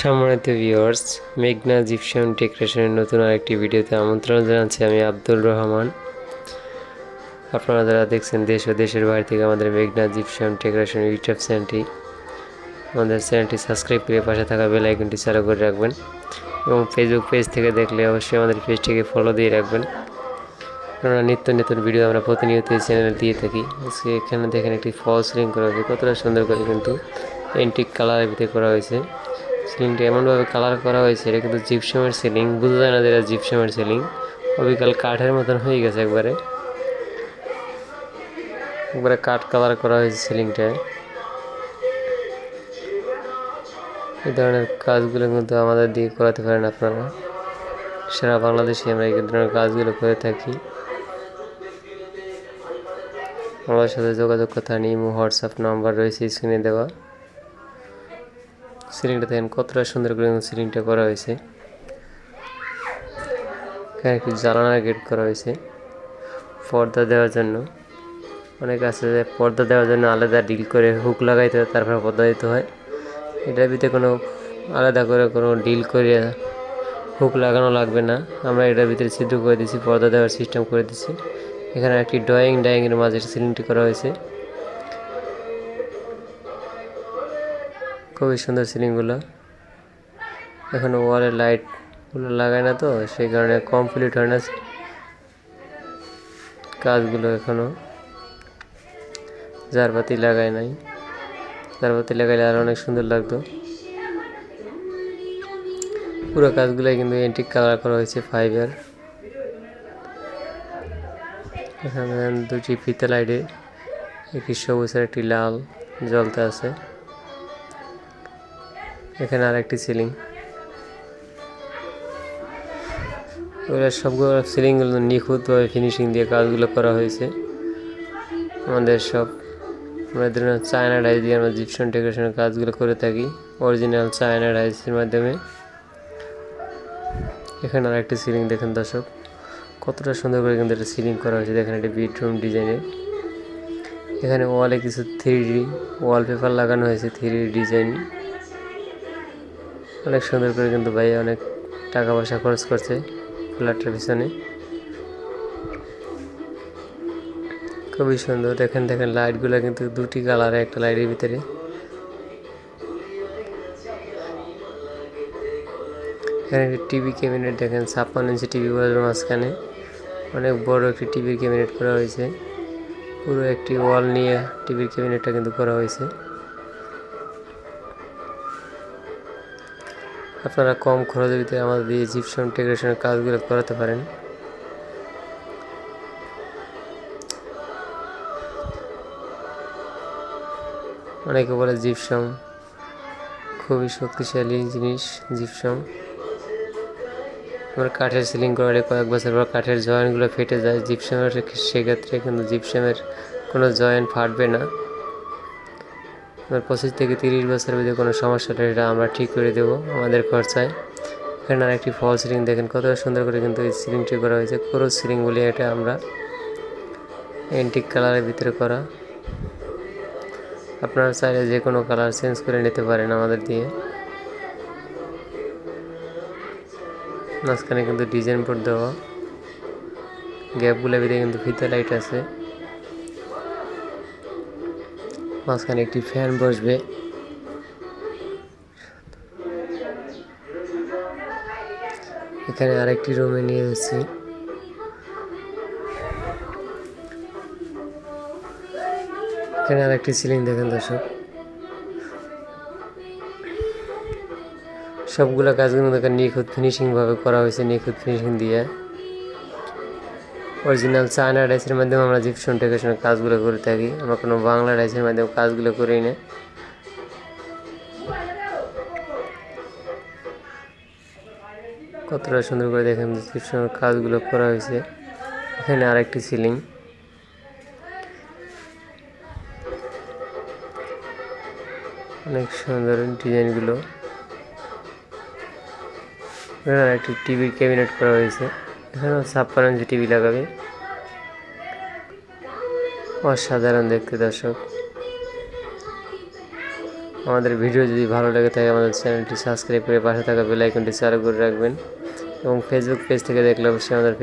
সম্মানিত ভিউয়ার্স, মেঘনা জিপসাম ডেকোরেশনের নতুন আরেকটি ভিডিওতে আমন্ত্রণ জানাচ্ছি। আমি আব্দুল রহমান। আপনারা যারা দেখছেন দেশ ও দেশের বাইরে থেকে আমাদের মেঘনা জিপসাম ডেকোরেশন ইউটিউব চ্যানেলটি, আমাদের চ্যানেলটি সাবস্ক্রাইব করে পাশে থাকা বেল আইকনটি চালু করে রাখবেন এবং ফেসবুক পেজ থেকে দেখলে অবশ্যই আমাদের পেজটিকে ফলো দিয়ে রাখবেন, কেননা নিত্য নতুন ভিডিও আমরা প্রতিনিয়ত এই চ্যানেলে দিয়ে থাকি। আজকে এখানে দেখেন একটি ফল সিলিং করা হয়েছে, কতটা সুন্দর করে কিন্তু এন্টিক কালারের ভিতরে করা হয়েছে। সিলিংটা এমনভাবে কালার করা হয়েছে, এটা কিন্তু জিপসামের সিলিং, বোঝা যায় না যে এটা জিপসামের সিলিং। অবিকাল কাঠের মতন হয়ে গেছে, একবারে কাঠ কালার করা হয়েছে সিলিংটায়। এই ধরনের কাজগুলো কিন্তু আমাদের দিয়ে করাতে পারেন আপনারা। সারা বাংলাদেশে আমরা এই ধরনের কাজগুলো করে থাকি। আমাদের সাথে যোগাযোগ করতে ইমো হোয়াটসঅ্যাপ নাম্বার রয়েছে স্ক্রিনে দেওয়া। সিলিংটা দেখেন কতটা সুন্দর করে সিলিংটা করা হয়েছে। এখানে একটি জানালার গেট করা হয়েছে পর্দা দেওয়ার জন্য। অনেক আছে যে পর্দা দেওয়ার জন্য আলাদা ডিল করে হুক লাগাইতে হয়, তারপর পর্দা দিতে হয়। এটার ভিতরে কোনো আলাদা করে কোনো ডিল করে হুক লাগানো লাগবে না। আমরা এটার ভিতরে ছিদ্র করে দিচ্ছি, পর্দা দেওয়ার সিস্টেম করে দিচ্ছি। এখানে একটি ডাইংয়ের মাঝে সিলিংটি করা হয়েছে। খুবই সুন্দর সিলিংগুলো। এখনো ওয়ালে লাইটগুলো লাগায় না, তো সেই কারণে কমপ্লিট হয় না কাজগুলো। এখনো জারবাতি লাগায় নাই, জারবাতি লাগাইলে আর অনেক সুন্দর লাগতো। পুরো কাজগুলোই কিন্তু এন্টিক কালার করা হয়েছে ফাইবার। এখানে দুটি ফিতে লাইটে, একটি সবুজ আর একটি লাল জ্বলতে আছে। এখানে আর একটি সিলিং। ওরা সবগুলো সিলিংগুলো নিখুঁতভাবে ফিনিশিং দিয়ে কাজগুলো করা হয়েছে। আমাদের চায়না ডাইস দিয়ে আমরা জিপসাম ডেকোরেশনের কাজগুলো করে থাকি, অরিজিনাল চায়না ডাইসের মাধ্যমে। এখানে আর একটি সিলিং দেখেন দর্শক, কতটা সুন্দর করে কিন্তু একটা সিলিং করা হয়েছে। দেখেন একটি বেডরুম ডিজাইনের। এখানে ওয়ালে কিছু 3D ওয়ালপেপার লাগানো হয়েছে, 3D ডিজাইন। অনেক সুন্দর করে কিন্তু ভাই অনেক টাকা পয়সা খরচ করছে ফ্ল্যাটের পিছনে। খুবই সুন্দর। দেখেন লাইটগুলো কিন্তু দুটি কালারে, একটা লাইটের ভিতরে। এখানে একটি টিভি ক্যাবিনেট দেখেন, 56 ইঞ্চি টিভি বসার মাঝখানে অনেক বড় একটি টিভির ক্যাবিনেট করা হয়েছে। পুরো একটি ওয়াল নিয়ে টিভির ক্যাবিনেটটা কিন্তু করা হয়েছে। আপনারা কম খরচের ভিতরে আমাদের দিয়ে জিপসাম ডেকোরেশনের কাজগুলো করাতে পারেন। অনেকে বলে জিপসাম খুবই শক্তিশালী জিনিস। জিপসাম আমার কাঠের সিলিং করালে কয়েক বছর পর কাঠের জয়েন্টগুলো ফেটে যায়। জিপসামের সেক্ষেত্রে কিন্তু জিপসামের কোনো জয়েন্ট ফাটবে না। 25 থেকে 30 বছরের ভিতরে কোনো সমস্যাটা এটা আমরা ঠিক করে দেবো আমাদের খরচায়। এখানে আর একটি ফল সিলিং দেখেন, কত সুন্দর করে কিন্তু এই সিলিংটি করা হয়েছে। ক্রস সিলিং বলি এটা আমরা, এন্টিক কালারের ভিতরে করা। আপনারা চাইলে যে কোনো কালার চেঞ্জ করে নিতে পারেন আমাদের দিয়ে। মাঝখানে কিন্তু ডিজাইন বোর্ড দেওয়া, গ্যাপগুলোর ভিতরে কিন্তু ফিতা লাইট আছে। মাঝখানে একটি ফ্যান বসবে। এখানে আরেকটি রুমে নিয়ে যাচ্ছি। এখানে আরেকটি সিলিং দেখেন দর্শক। সবগুলো কাজগুলো দেখেন নিখুঁত ফিনিশিং ভাবে করা হয়েছে, নিখুঁত ফিনিশিং দিয়ে। অরিজিনাল চায়না ডাইসের মাধ্যমে আমরা জিপসাম ডেকোরেশনের কাজগুলো করে থাকি, আমরা কোনো বাংলা ডাইসের মাধ্যমে কাজগুলো করি না। কতটা সুন্দর করে দেখেন জিপসামের কাজগুলো করা হয়েছে। এখানে আরেকটি সিলিং। অনেক সুন্দর ডিজাইনগুলো। এখানে একটি টিভির ক্যাবিনেট করা হয়েছে। এখানেও 56 ইঞ্চি টিভি লাগাবে। অসাধারণ দেখতে দর্শক। আমাদের ভিডিও যদি ভালো লাগে থাকে আমাদের চ্যানেলটি সাবস্ক্রাইব করে পাশে থাকা বেল আইকনটি চালু করে রাখবেন এবং ফেসবুক পেজ থেকে দেখলে অবশ্যই আমাদের